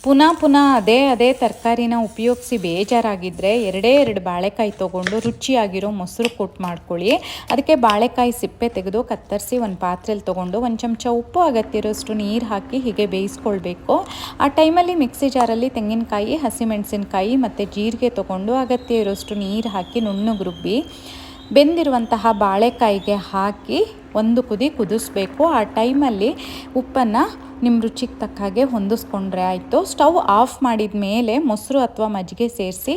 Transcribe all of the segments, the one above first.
ಪುನಃ ಅದೇ ತರಕಾರಿನ ಉಪಯೋಗಿಸಿ ಬೇಜಾರಾಗಿದ್ದರೆ ಎರಡು ಬಾಳೆಕಾಯಿ ತೊಗೊಂಡು ರುಚಿಯಾಗಿರೋ ಮೊಸರು ಕೊಟ್ಟು ಮಾಡ್ಕೊಳ್ಳಿ. ಅದಕ್ಕೆ ಬಾಳೆಕಾಯಿ ಸಿಪ್ಪೆ ತೆಗೆದು ಕತ್ತರಿಸಿ ಒಂದು ಪಾತ್ರೆಯಲ್ಲಿ ತೊಗೊಂಡು ಒಂದು ಚಮಚ ಉಪ್ಪು ಅಗತ್ಯ ಇರೋಷ್ಟು ನೀರು ಹಾಕಿ ಹೀಗೆ ಬೇಯಿಸ್ಕೊಳ್ಬೇಕು. ಆ ಟೈಮಲ್ಲಿ ಮಿಕ್ಸಿ ಜಾರಲ್ಲಿ ತೆಂಗಿನಕಾಯಿ, ಹಸಿಮೆಣಸಿನಕಾಯಿ ಮತ್ತು ಜೀರಿಗೆ ತೊಗೊಂಡು ಅಗತ್ಯ ಇರೋಷ್ಟು ನೀರು ಹಾಕಿ ನುಣ್ಣಗೆ ರುಬ್ಬಿ ಬೆಂದಿರುವಂತಹ ಬಾಳೆಕಾಯಿಗೆ ಹಾಕಿ ಒಂದು ಕುದಿ ಕುದಿಸ್ಬೇಕು. ಆ ಟೈಮಲ್ಲಿ ಉಪ್ಪನ್ನು ನಿಮ್ಮ ರುಚಿಗೆ ತಕ್ಕ ಹಾಗೆ ಹೊಂದಿಸ್ಕೊಂಡ್ರೆ ಆಯಿತು. ಸ್ಟವ್ ಆಫ್ ಮಾಡಿದ ಮೇಲೆ ಮೊಸರು ಅಥವಾ ಮಜ್ಜಿಗೆ ಸೇರಿಸಿ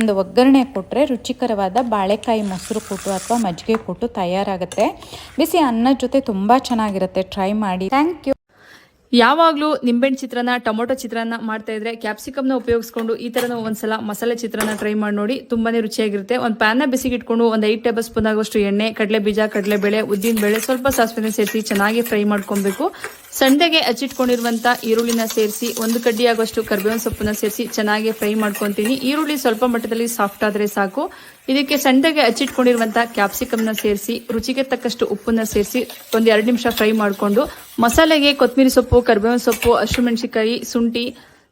ಒಂದು ಒಗ್ಗರಣೆ ಕೊಟ್ಟರೆ ರುಚಿಕರವಾದ ಬಾಳೆಕಾಯಿ ಮೊಸರು ಕೂಟು ಅಥವಾ ಮಜ್ಜಿಗೆ ಕೂಟು ತಯಾರಾಗುತ್ತೆ. ಬಿಸಿ ಅನ್ನದ ಜೊತೆ ತುಂಬ ಚೆನ್ನಾಗಿರುತ್ತೆ. ಟ್ರೈ ಮಾಡಿ. Thank you. ಯಾವಾಗಲೂ ನಿಂಬೆಹಣ್ಣು ಚಿತ್ರಾನ್ನ, ಟೊಮೊಟೊ ಚಿತ್ರಾನ್ನ ಮಾಡ್ತಾ ಇದ್ರೆ ಕ್ಯಾಪ್ಸಿಕಮ್ನ ಉಪಯೋಗಿಸ್ಕೊಂಡು ಈ ಥರನೂ ಒಂದ್ಸಲ ಮಸಾಲೆ ಚಿತ್ರಾನ್ನ ಟ್ರೈ ಮಾಡಿ ನೋಡಿ. ತುಂಬಾನೇ ರುಚಿಯಾಗಿರುತ್ತೆ. ಒಂದು ಪ್ಯಾನ್ನ ಬಿಸಿಗೆ ಇಟ್ಕೊಂಡು ಒಂದು 5 ಟೇಬಲ್ ಸ್ಪೂನ್ ಆಗುವಷ್ಟು ಎಣ್ಣೆ, ಕಡಲೆಬೀಜ, ಕಡಲೆಬೇಳೆ, ಉದ್ದಿನಬೇಳೆ, ಸ್ವಲ್ಪ ಸಾಸಿವೆ ಸೇರಿಸಿ ಚೆನ್ನಾಗಿ ಫ್ರೈ ಮಾಡ್ಕೊಬೇಕು. ಸಣ್ಣಗೆ ಹಚ್ಚಿಟ್ಕೊಂಡಿರುವಂಥ ಈರುಳ್ಳಿನ ಸೇರಿಸಿ 1 ಕಡ್ಡಿ ಆಗುವಷ್ಟು ಕರಿಬೇವಿನ ಸೊಪ್ಪನ್ನ ಸೇರಿಸಿ ಚೆನ್ನಾಗಿ ಫ್ರೈ ಮಾಡ್ಕೊತೀನಿ. ಈರುಳ್ಳಿ ಸ್ವಲ್ಪ ಮಟ್ಟದಲ್ಲಿ ಸಾಫ್ಟ್ ಆದರೆ ಸಾಕು. ಇದಕ್ಕೆ ಸಣ್ಣಗೆ ಹಚ್ಚಿಟ್ಕೊಂಡಿರುವಂಥ ಕ್ಯಾಪ್ಸಿಕಮ್ನ ಸೇರಿಸಿ ರುಚಿಗೆ ತಕ್ಕಷ್ಟು ಉಪ್ಪನ್ನ ಸೇರಿಸಿ ಒಂದು 2 ನಿಮಿಷ ಫ್ರೈ ಮಾಡಿಕೊಂಡು ಮಸಾಲೆಗೆ ಕೊತ್ತಂಬರಿ ಸೊಪ್ಪು, ಕರಿಬೇವಿನ ಸೊಪ್ಪು, ಹಸಿಮೆಣಸಿನಕಾಯಿ, ಶುಂಠಿ,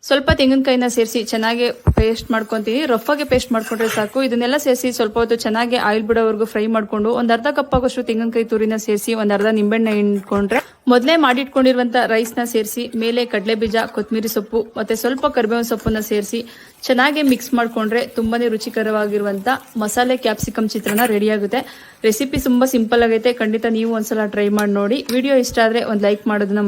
ಸ್ವಲ್ಪ ತೆಂಗಿನಕಾಯಿನ ಸೇರಿಸಿ ಚೆನ್ನಾಗಿ ಪೇಸ್ಟ್ ಮಾಡ್ಕೊತೀನಿ. ರಫಾಗೆ ಪೇಸ್ಟ್ ಮಾಡ್ಕೊಂಡ್ರೆ ಸಾಕು. ಇದನ್ನೆಲ್ಲ ಸೇರಿಸಿ ಸ್ವಲ್ಪ ಹೊತ್ತು ಚೆನ್ನಾಗಿ ಆಯಿಲ್ ಬಿಡೋವರೆಗೂ ಫ್ರೈ ಮಾಡಿಕೊಂಡು ಒಂದು ಅರ್ಧ ಕಪ್ ಆಗೋಷ್ಟು ತೆಂಗಿನಕಾಯಿ ತುರಿನ ಸೇರಿಸಿ ಒಂದು ಅರ್ಧ ನಿಂಬೆಹಣ್ಣು ಹಿಂಡ್ಕೊಂಡ್ರೆ ಮೊದಲೇ ಮಾಡಿಟ್ಕೊಂಡಿರುವಂಥ ರೈಸ್ನ ಸೇರಿಸಿ ಮೇಲೆ ಕಡಲೆಬೀಜ, ಕೊತ್ತಂಬರಿ ಸೊಪ್ಪು ಮತ್ತು ಸ್ವಲ್ಪ ಕರಿಬೇವಿನ ಸೊಪ್ಪನ್ನ ಸೇರಿಸಿ ಚೆನ್ನಾಗಿ ಮಿಕ್ಸ್ ಮಾಡಿಕೊಂಡ್ರೆ ತುಂಬಾನೇ ರುಚಿಕರವಾಗಿರುವಂಥ ಮಸಾಲೆ ಕ್ಯಾಪ್ಸಿಕಮ್ ಚಿತ್ರಾನ್ನ ರೆಡಿಯಾಗುತ್ತೆ. ರೆಸಿಪಿ ತುಂಬ ಸಿಂಪಲ್ ಆಗೈತೆ. ಖಂಡಿತ ನೀವು ಒಂದ್ಸಲ ಟ್ರೈ ಮಾಡಿ ನೋಡಿ. ವಿಡಿಯೋ ಇಷ್ಟ ಆದರೆ ಒಂದು ಲೈಕ್ ಮಾಡೋದನ್ನ